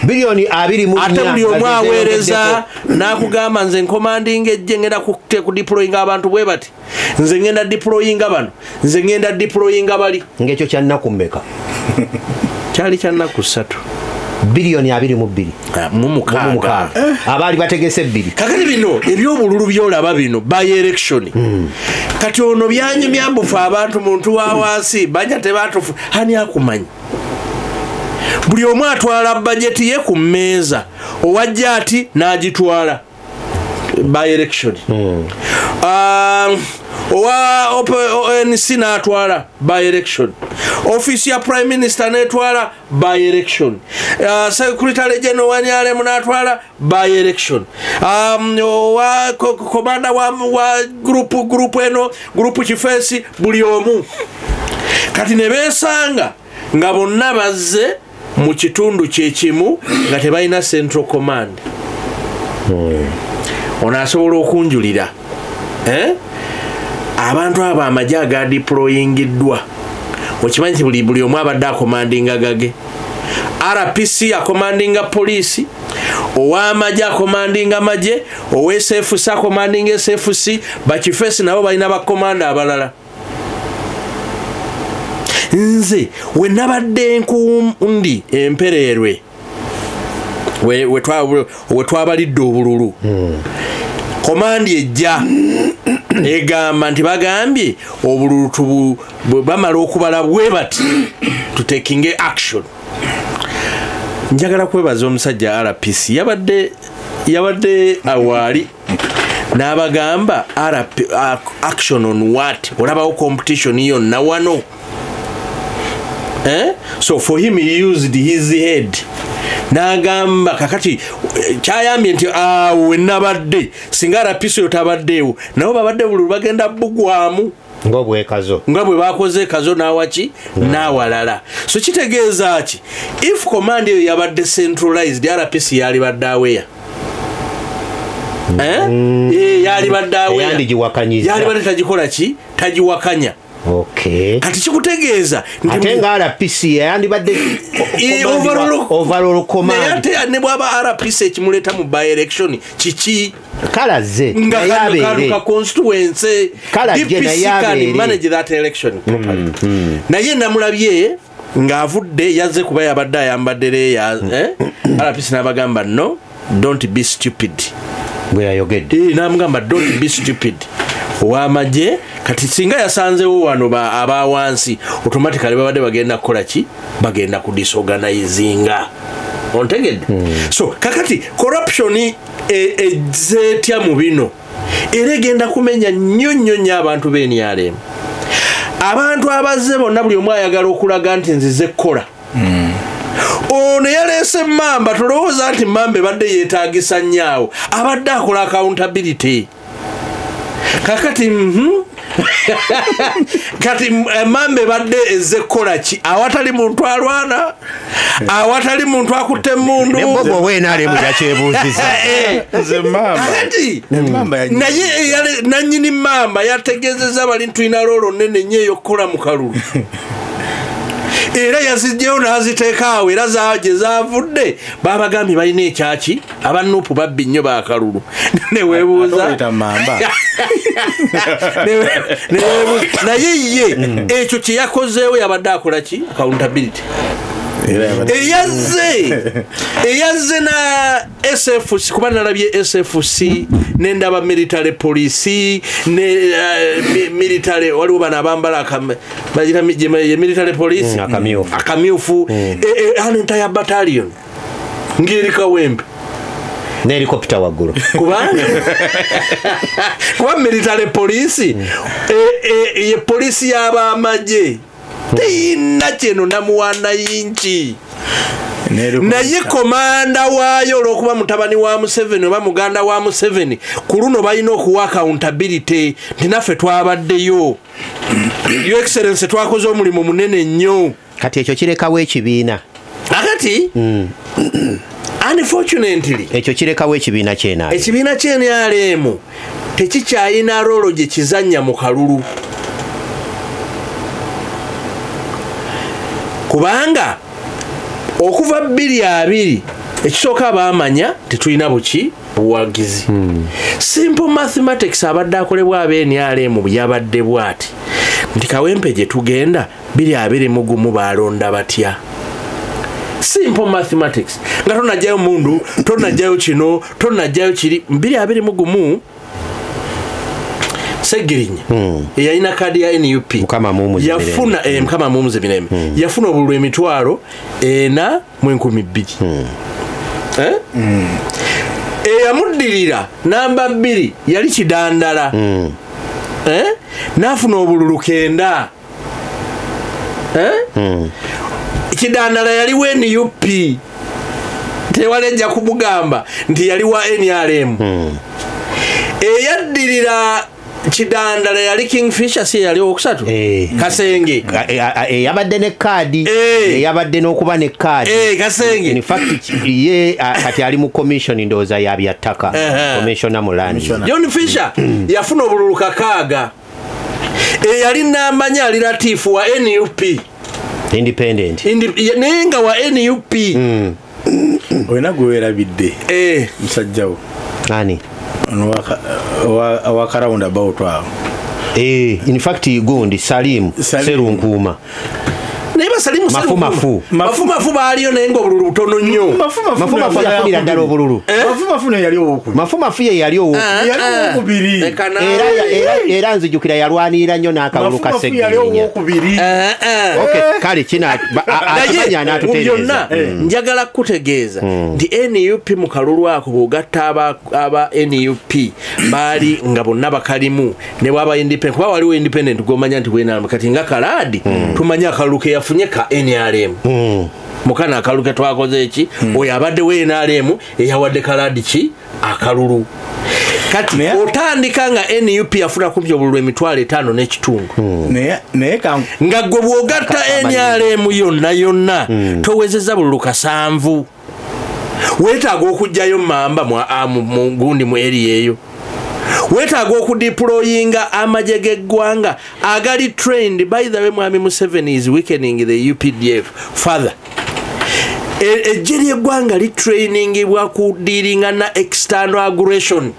biliyoni 24 ate buli omu aweereza n'akugamba nze nkomandinga ejje ngenda kudeployinga abantu bwe bati nze ngenda deployinga bano nze ngenda deployinga bali ng'ekyo kyannaku mmeka kyali kyannaku 3 biliyoni 22 mu mukaaga abaali bategese 2 kakati bino ebyobululu byolaba bino by election kati ono byanyumya mbufu abantu muntu wa wansi banja tebatufu hani akumanyi buli omu atwala bajeti ye ku mmeeza owajja ati n'agitwala by election owa ONC n'atwala by election office ya prime minister n'etwala by election secretary general wa NRM n'atwala by election owa commander wa group eno group chifesi buli omu kati ne beesanga nga bonna bazze mu kitundu kyekimu nga tebalina central command ono asobola okunjulira abantu abo amagye agadeployingiddwa okimanyi nti buli omu abadde akomandinga gage RPC akomandinga poliisi ow'amagye akomandinga magye owe-SFC akomandinga SFC bakifesi nabo balina bakomanda abalala nze we nabadde nkundi empererwe we twabalidde obululu komandi ejja egamba nti bagambye obululu bamala okubala bwe bati tutekinge action. Njagala kwebaza omusajja RPC yabadde awaali n'abagamba action on what olabawo competition yonna wano. So for him he used his head n'agamba kakati kyayambye nti we nabadde singa RPC yotabaddeewo nabo babadde buli bagenda bugwamu nga bwe bakoze kazo n'awaki n'awalala. So kitegeeza ki if command eyo yabadde centralized RPC yali badde aweya yali badde aweya yali badde tagikola ki tagiwakanya. Okay. Kati kikutegeeza ate nga RPC yandibadde overall command ne bwaba RPC ekimuleta mu by election kiki kalaze nga constituency DPC can manage that election properly. Naye namulabye ng'avudde yazze kuba yabadde ayambadde leya RPC n'abagamba no don't be stupid bwe yayogedde n'amugamba don't be stupid ow'amagye kati singa yasanzewo wano abawansi automatically babadde bagenda kukola ki bagenda ku disorganizinga ontegedde. So kakati corruption ezetya mu bino era egenda kumenya nnyo abantu b'NRM. Abantu abazze bonna buli omu ayagala okulaga nti nzize kukola. Ono yaleese Mamba tolowooza nti Mamba badde yeetaagisa nnyawo abadde akola accountability. Kakati kati Mamba badde ezze kukola ki awatali muntu alwana awatali muntu akutte emmundu ne Bobo w'NRM yakyebuuziza nze Mamba naye nannyini Mamba yategeezezza bali tulina loolo nnene nnyo ey'okukola mu kalulu era yazijjeyo n'aziteeka awo era gye zaavudde babagambye balina ekyaki abanuupu babbi nnyo bakalulu neweebuuza naye ye ekyo kye yakozeewo yabadde akola ki accountability. eyazze na SFC kuba nalabye SFC nendaba military police ne military waliwo bana abambala bagira military police akamyufu an entire battalion ngiri kawembe ne helicopter waggulu kuba military police ye police y'abamagye teyina kyeno namuwana yinki naye komanda waayo olw'okuba mutabani wa Museveni oba muganda wa Museveni ku luno balina okuwa accountability nti naffe twabaddeyo Your Excellency twakoze omulimu munene nnyo. Kati ekyo kirekawo ekibiina akati unfortunately ekyo kirekawo ekibiina ky'NRM. Ekibiina ky'NRM tekikyalina rolo gye kizannya mu kalulu kubanga okuva 2020 ekisooka baamanya tetulina buwagizi. Simple mathematics abadde akolebwa ab'NRM byabadde bwati nti Kawempe gye tugenda 2021 balonda batya. Simple mathematics nga tonajjayo mundu tonajjayo kino tonajjayo kiri 2021 Segirinya eyalina kadi ya NUP Mukama Mumuzi Mirembe yafuna obululu emitwalo 4,200 eyamuddirira namba 2 yali Kidandala nafuna obululu 9 Kidandala yali wa NUP tewalejja kumugamba nti yali wa NRM eyaddirira Kidandala yali Kingfisher si yali okusatu Kasenge yabadde ne kadi yabadde n'okuba ne kadi Kasenge in fact ye kati ali mu commission ndoza ya byattaka commissioner Mulandi John Fisher yafuna obululu 6 yali namanya ali latifu wa NUP independent nenga wa NUP wena gwerabidde musajjawo nani waka roundabout awo in fact gundi Salim Serunkuma neba Salim mafu baaliyo nenga obululu butono nnyo mafu yafunira ddala obululu mafu ye yali owokubiri era nzijukira yalwanirira nnyo n'akalulu ka Segirinya kale akimanya anatutereeza njagala kutegeeza nti NUP mu kalulu ako bw'ogatta aba NUP baali nga bonna bakalimu ne bwaba independent kuba waliwo independent gomanya nti bwenaalmu kati nga Kaladi tumanya akalulu ke yafunye ka NRM mukana akalulu ke twakoze eki oyo abadde we NRM eyawadde Kaladi ki akalulu kati otandika nga NUP yafuna kumpi obululu emitwalo 5.5 nga gwe bw'ogatta NRM yonna towezezza bululu 7 weetaaga okugjayo mamba mu gundi mu area eyo weetaaga okudeployinga amagye g'eggwanga agali trained. By the way, Mwami Museveni is weakening the UPDF further. Ejje ly'eggwanga litrainingibwa ku dealinga na external aggression.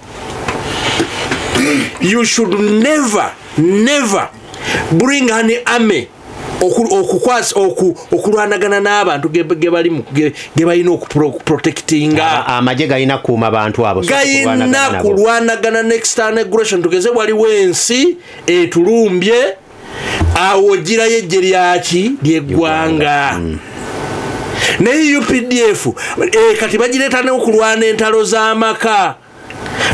You should never bring an army okulwanagana n'abantu ge balina okuprotectinga amagye galina kuuma bantu abo galina kulwanagana n'external aggression. Tugeze waliwo ensi etulumbye awo girayo ejje lyaki ly'eggwanga naye UPDF kati bagireeta n'okulwana entalo z'amaka.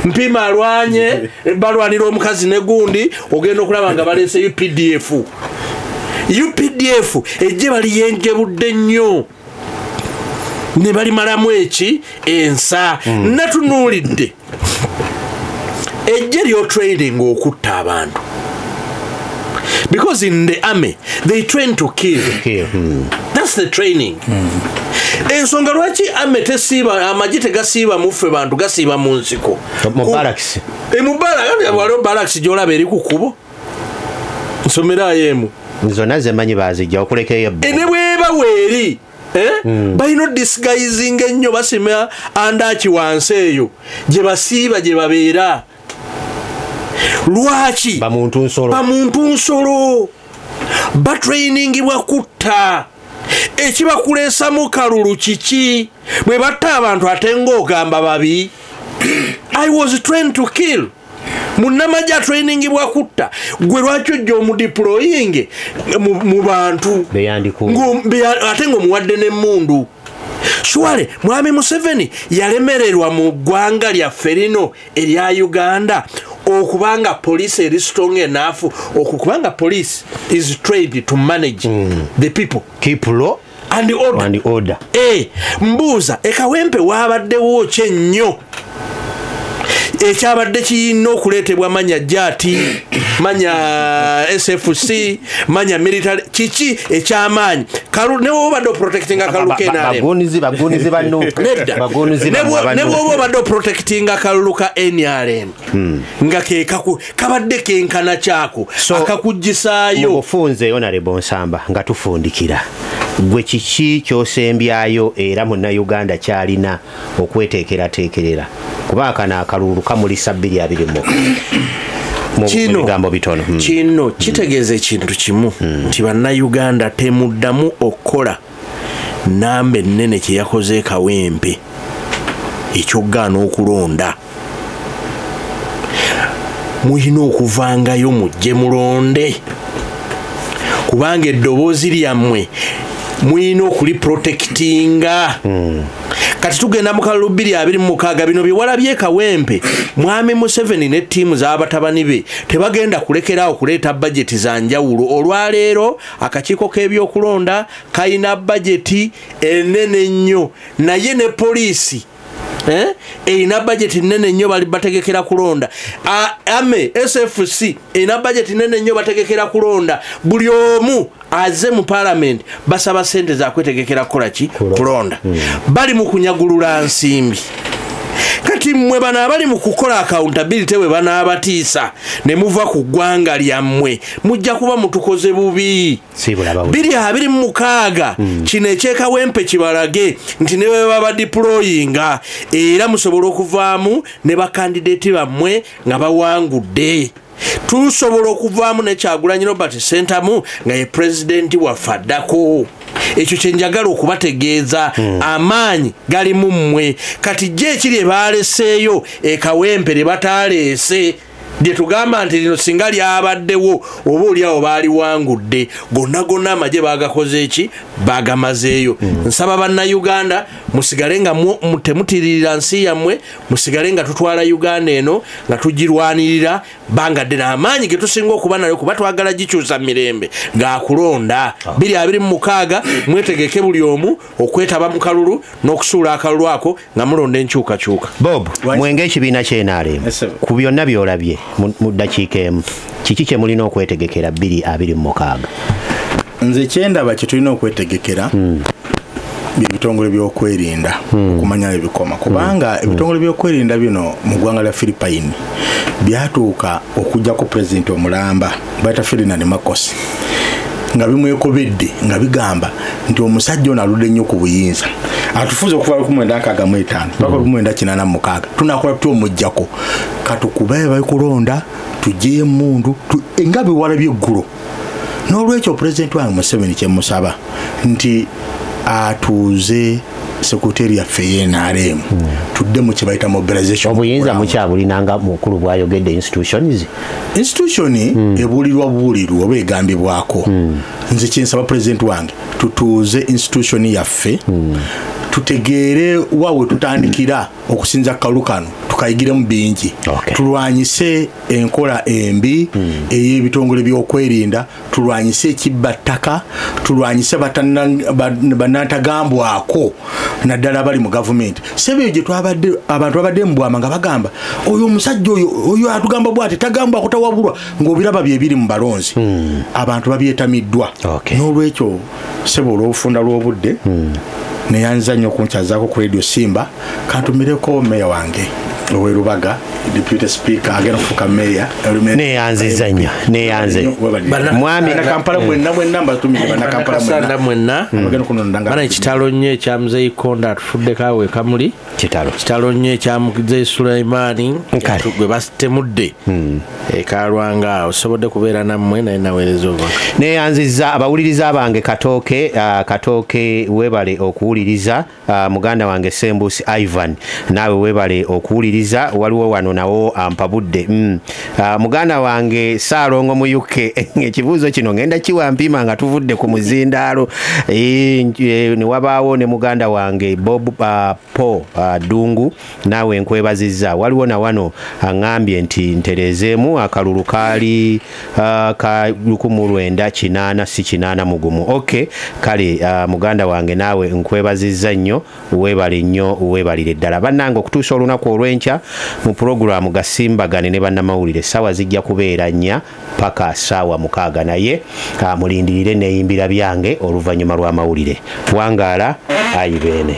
Mpima alwanye balwanira omukazi ne gundi ogenda okulaba nga baleese UPDF ejje baliyengebudde nnyo ne balimalamu eki ensa natunuulidde ejje lyo training okutta abantu because in the army they train to kill. That's the training. Ensonga lwaki ame tesiiba amagye tegasiiba muffe bantu gasiiba mu nsiko mu barracks waliwo barracks gy'olaba eri ku kkubo nsomerayo emu zonna zemanyi bazijja okulekeyo ne bweba weeri balina disguising ennyo basima andaki wansi eyo gye basiiba gye babeera. Lwaki bamuntu nsolo batrainingibwa kutta ekibakuleesa mu kalulu kiki bwe batta abantu ate ng'ogamba babi. I was trained to kill. Munnamagye atrainingibwa kutta gwe lwaki ojja omudeploying mu bantu ate ng'omuwadde n'emmundu. Shwale Mwami Museveni yalemererwa mu ggwanga lyaffe lino erya Uganda okubanga police eri strong enough okubanga police is trained to manage the people, keep law and order. Mbuuza ekawempe waabaddewo kye nnyo ekyabadde kiyina okuleetebwa manya jati manya SFC manya military kiki ekyamaanyi ne bwoba obadde oprotectinga kalulu bagunizi banno ne bwoba obadde oprotectinga kalulu ka NRM nga kabadde kenkana kyako akakuggisaayo mufunze Honorable Nsamba nga tufundikira gwe kiki kyosembyayo era Munnayuganda kyalina okweteekerateekerera kuba kana akalulu kamulisa 220 kino kitegeeza ekintu kimu nti Bannayuganda temuddamu okukola namba ennene kye yakoze Kawempe ekyoggaana okulonda. mulina okuvangayo mujje mulonde kubanga eddoboozi lyammwe mulina okuliprotectinga. Kati tugenda mu kalulu 2026 bino bye walabye Kawempe Mwami Museveni ne ttiimu z'abatabani be tebagenda kulekeraawo kuleeta bajeti za njawulo. Olwaleero akakiiko k'ebyokulonda kalina bajeti ennene nnyo naye ne poliisi erina bajeti nnene nnyo bali bategekera kulonda. Ame SFC erina bajeti nnene nnyo bategekera kulonda. Buli omu aze mu parliament basaba sente za kwetegekera kukola ki kulonda. Bali mu kunyagulula nsimbi. Kati mmwe bano abali mu kukola accountability we banabatiisa ne muva ku ggwanga lyammwe mujja kuba mutukoze bubi. 2026 kino ekyekawempe kibalage nti ne bwe baba deployinga era musobola okuvaamu ne bakandidate bammwe nga bawangudde. Tusobola okuvaamu ne Kyagulanyi Robert Ssentamu nga ye president wa faddako. Ekyo kye njagala okubategeeza amaanyi gali mu mmwe. Kati gye ekiri baleseeyo ekawempe ne bataleese lye tugamba nti lino singa lyabaddewo oba oliawo baali wangudde gonna amagye bagakoze eki bagamazeeyo. Nsaba bannayuganda musigale nga temutiririra nsi yammwe, musigale nga tutwala Uganda eno nga tugirwanirira bangadde n'amaanyi ge tusinga okuba nayo kuba twagala gikyusa mirembe ng'akulonda. 2026 mwetegeke buli omu okwetaba mu kalulu n'okusuula akalulu ako nga mulonda enkyukakyuka. Bob, mwenge ekibiina ky'NRM ku byonna by'olabye mu ddakiika emu kiki kye mulina okwetegekera 2026? Nze kyendaba kye tulina okwetegekera ebitongole by'okwerinda okumanya ebikoma kubanga ebitongole by'okwerinda bino mu ggwanga lya Philippine byatuuka okujja ku president omulamba bayita Ferdinand Marcos nga bimwekobedde nga bigamba nti omusajja ono aludde nnyo ku buyinza atufuza okuva 1965 paka 1986 tunakola tutyo omujjako katukubaye bayikulonda tujje emundu nga biwala by'eggulo. N'olwekyo president wange Museveni kye musaba nti atuuze sekretari yaffe y'NRM tudde mu kye bayita mobilization. Obuyinza mukyabulinanga mukulu bwayogedde institution ebuulirwa oba egambibwako. Nze kyensaba president wange tutuuze institution yaffe tutegeere wawe tutandikira okusinza kalulu kano tukayigiremu bingi. Tulwanyise enkola embi ey'ebitongole by'okwerinda, tulwanyise ekibbattaka, tulwanyise bannantagambwako naddala bali mu gavumenti. Sebe gye twabadde abantu babadde mu bwama nga bagamba oyo omusajja oyo atugamba bw'ati tagambwako tawabulwa ng'obiraba bye biri mu balonzi. Abantu babyetamiddwa. N'olwekyo sebe olw'obufunda lw'obudde neyanza nnyo okunkyazaako ku Radio Simba kantumireko meya wange Owerubaga deputy speaker agenda kufuka meya neyanziza nnyo mwami na Kampala mwenna mbatumire bana Kampala mwenna bagenda kunondanga bana ekitalo nnyo ekya Muzeeyi Konda atufudde kaawe kamuli kitalo nnyo ekya Muzeeyi Sulaimaani gwe basitemudde ekalwanga osobodde kubeera nammwe naye naweereza obubaka. Neyanziza abawuliriza bange Katooke webale okuwuliriza muganda wange Sembusi Ivan naawe webale okuwuliriza waliwo wano nawo ampabudde muganda wange Saalongo mu UK ekibuuzo kino ngenda kiwampima nga tuvudde ku muzindaalo ne wabaawo ne muganda wange Bob Po Dungu naawe nkwebazizza waliwo na wano aŋŋambye nti ntereezeemu akalulu kaali ka 1980 mugumu. Kale muganda wange naawe nkwebazizza nnyo weebale nnyo weebalire ddala bannange okutuusa olunaku olw'enkya mu pulogulaamu gasimbagane ne bannamawulire essaawa zijja kubeera 4 paka ssaawa 6 naye mulindirire neeyimbira byange oluvannyuma lw'amawulire. Wangaala ayibeene.